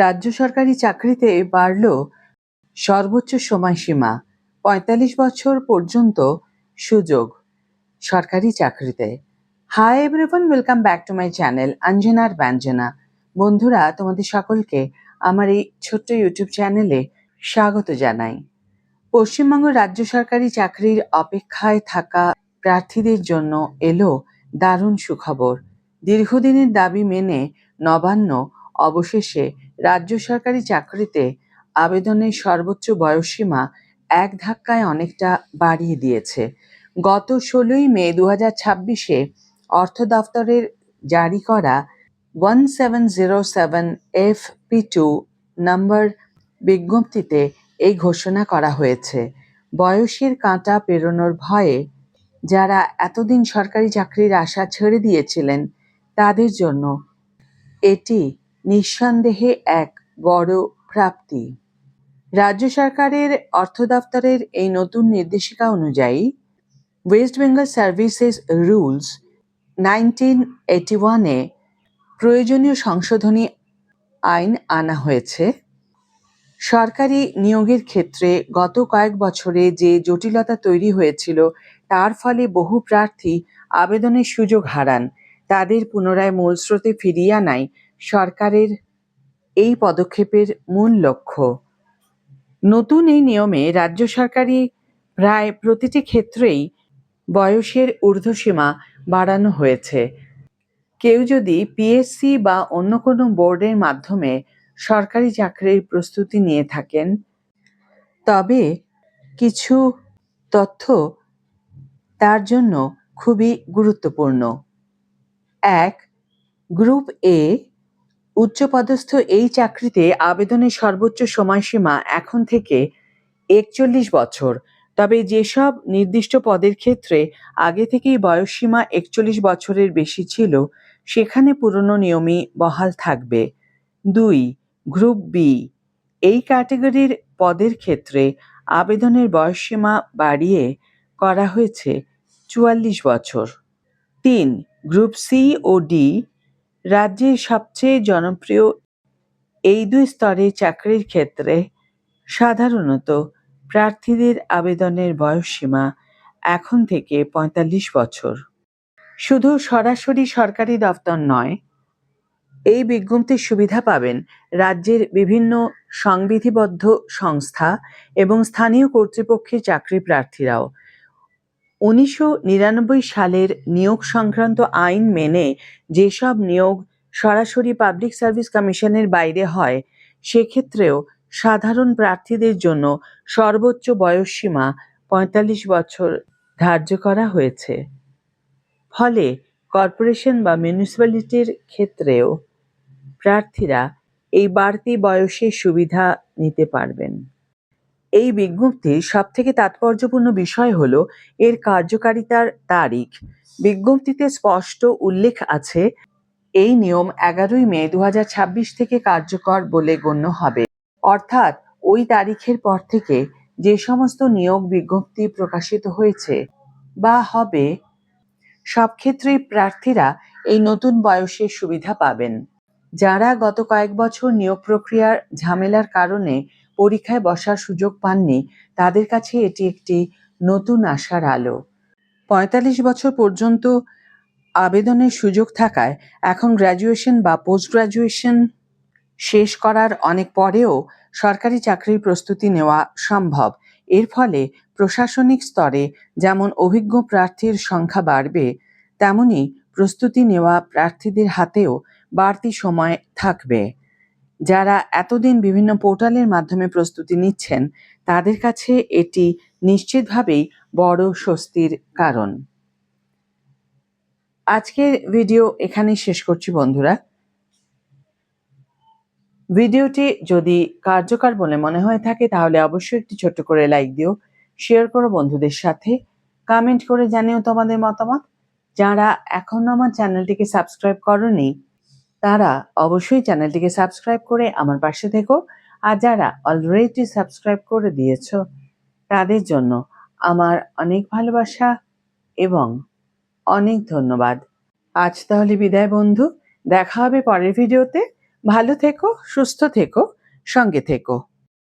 রাজ্য সরকারি চাকরিতে বাড়ল সর্বোচ্চ সময়সীমা, ৪৫ বছর পর্যন্ত সুযোগ সরকারি চাকরিতে। Hi everyone, welcome back to my channel অঞ্জনার ব্যঞ্জনা। বন্ধুরা, তোমাদের সকলকে আমার এই ছোট্ট ইউটিউব চ্যানেলে স্বাগত জানাই। পশ্চিমবঙ্গ রাজ্য সরকারি চাকরির অপেক্ষায় থাকা প্রার্থীদের জন্য এলো দারুণ সুখবর। দীর্ঘদিনের দাবি মেনে নবান্ন অবশেষে রাজ্য সরকারি চাকরিতে আবেদনের সর্বোচ্চ বয়সসীমা এক ধাক্কায় অনেকটা বাড়িয়ে দিয়েছে। গত ১৬ই মে ২০২৬-এ অর্থ দফতরের জারি করা 1707 FP2 নম্বর বিজ্ঞপ্তিতে এই ঘোষণা করা হয়েছে। বয়সের কাঁটা পেরোনোর ভয়ে যারা এতদিন সরকারি চাকরির আশা ছেড়ে দিয়েছিলেন তাদের জন্য এটি নিঃসন্দেহে এক বড় প্রাপ্তি। রাজ্য সরকারের অর্থ দফতরের এই নতুন নির্দেশিকা অনুযায়ী ওয়েস্ট বেঙ্গল সার্ভিসেস রুলস 1981-এ প্রয়োজনীয় সংশোধনী আইন আনা হয়েছে। সরকারি নিয়োগের ক্ষেত্রে গত কয়েক বছরে যে জটিলতা তৈরি হয়েছিল তার ফলে বহু প্রার্থী আবেদনের সুযোগ হারান। তাদের পুনরায় মূল স্রোতে ফিরিয়ে আনাই সরকারের এই পদক্ষেপের মূল লক্ষ্য। নতুন এই নিয়মে রাজ্য সরকারি প্রায় প্রতিটি ক্ষেত্রেই বয়সের ঊর্ধ্বসীমা বাড়ানো হয়েছে। কেউ যদি পিএসসি বা অন্য কোনো বোর্ডের মাধ্যমে সরকারি চাকরির প্রস্তুতি নিয়ে থাকেন, তবে কিছু তথ্য তার জন্য খুবই গুরুত্বপূর্ণ। ১. গ্রুপ এ উচ্চপদস্থ এই চাকরিতে আবেদনের সর্বোচ্চ সময়সীমা এখন থেকে ৪১ বছর। তবে যেসব নির্দিষ্ট পদের ক্ষেত্রে আগে থেকেই বয়সসীমা ৪১ বছরের বেশি ছিল সেখানে পুরনো নিয়মই বহাল থাকবে। ২. গ্রুপ বি এই ক্যাটাগরির পদের ক্ষেত্রে আবেদনের বয়সসীমা বাড়িয়ে করা হয়েছে ৪৪ বছর। ৩. গ্রুপ সি ও ডি রাজ্যের সবচেয়ে জনপ্রিয় এই দুই স্তরের চাকরির ক্ষেত্রে সাধারণত প্রার্থীদের আবেদনের বয়সসীমা এখন থেকে ৪৫ বছর। শুধু সরাসরি সরকারি দফতর নয়, এই বিজ্ঞপ্তির সুবিধা পাবেন রাজ্যের বিভিন্ন সংবিধিবদ্ধ সংস্থা এবং স্থানীয় কর্তৃপক্ষের চাকরি প্রার্থীরাও। ১৯৯৯ সালের নিয়োগ সংক্রান্ত আইন মেনে যেসব নিয়োগ সরাসরি পাবলিক সার্ভিস কমিশনের বাইরে হয় সেক্ষেত্রেও সাধারণ প্রার্থীদের জন্য সর্বোচ্চ বয়সসীমা ৪৫ বছর ধার্য করা হয়েছে। ফলে কর্পোরেশন বা মিউনিসিপ্যালিটির ক্ষেত্রেও প্রার্থীরা এই বাড়তি বয়সের সুবিধা নিতে পারবেন। এই বিজ্ঞপ্তির সবথেকে তাৎপর্যপূর্ণ বিষয় হলো এর কার্যকারিতার তারিখ। বিজ্ঞপ্তিতে স্পষ্ট উল্লেখ আছে এই নিয়ম ১১ই মে ২০২৬ থেকে কার্যকর বলে গণ্য হবে। অর্থাৎ ওই তারিখের পর থেকে যে সমস্ত নিয়োগ বিজ্ঞপ্তি প্রকাশিত হয়েছে বা হবে সব ক্ষেত্রেই প্রার্থীরা এই নতুন বয়সের সুবিধা পাবেন। যারা গত কয়েক বছর নিয়োগ প্রক্রিয়ার ঝামেলার কারণে পরীক্ষায় বসার সুযোগ পাননি তাদের কাছে এটি একটি নতুন আশার আলো। ৪৫ বছর পর্যন্ত আবেদনের সুযোগ থাকায় এখন গ্র্যাজুয়েশন বা পোস্ট গ্র্যাজুয়েশন শেষ করার অনেক পরেও সরকারি চাকরির প্রস্তুতি নেওয়া সম্ভব। এর ফলে প্রশাসনিক স্তরে যেমন অভিজ্ঞ প্রার্থীর সংখ্যা বাড়বে, তেমনি প্রস্তুতি নেওয়া প্রার্থীদের হাতেও বাড়তি সময় থাকবে। যারা এতদিন বিভিন্ন পোর্টালের মাধ্যমে প্রস্তুতি নিচ্ছেন তাদের কাছে এটি নিশ্চিতভাবেই বড় স্বস্তির কারণ। আজকের ভিডিও এখানেই শেষ করছি বন্ধুরা। ভিডিওটি যদি কার্যকর বলে মনে হয়ে থাকে তাহলে অবশ্যই একটি ছোট্ট করে লাইক দিও, শেয়ার করো বন্ধুদের সাথে, কমেন্ট করে জানিও তোমাদের মতামত। যারা এখনো আমার চ্যানেলটিকে সাবস্ক্রাইব করোনি তারা অবশ্যই চ্যানেলটিকে সাবস্ক্রাইব করে আমার পাশে থেকো, আর যারা অলরেডি সাবস্ক্রাইব করে দিয়েছো তাদের জন্য আমার অনেক ভালোবাসা এবং অনেক ধন্যবাদ। আজ তাহলে বিদায় বন্ধু, দেখা হবে পরের ভিডিওতে। ভালো থেকো, সুস্থ থেকো, সঙ্গে থেকো।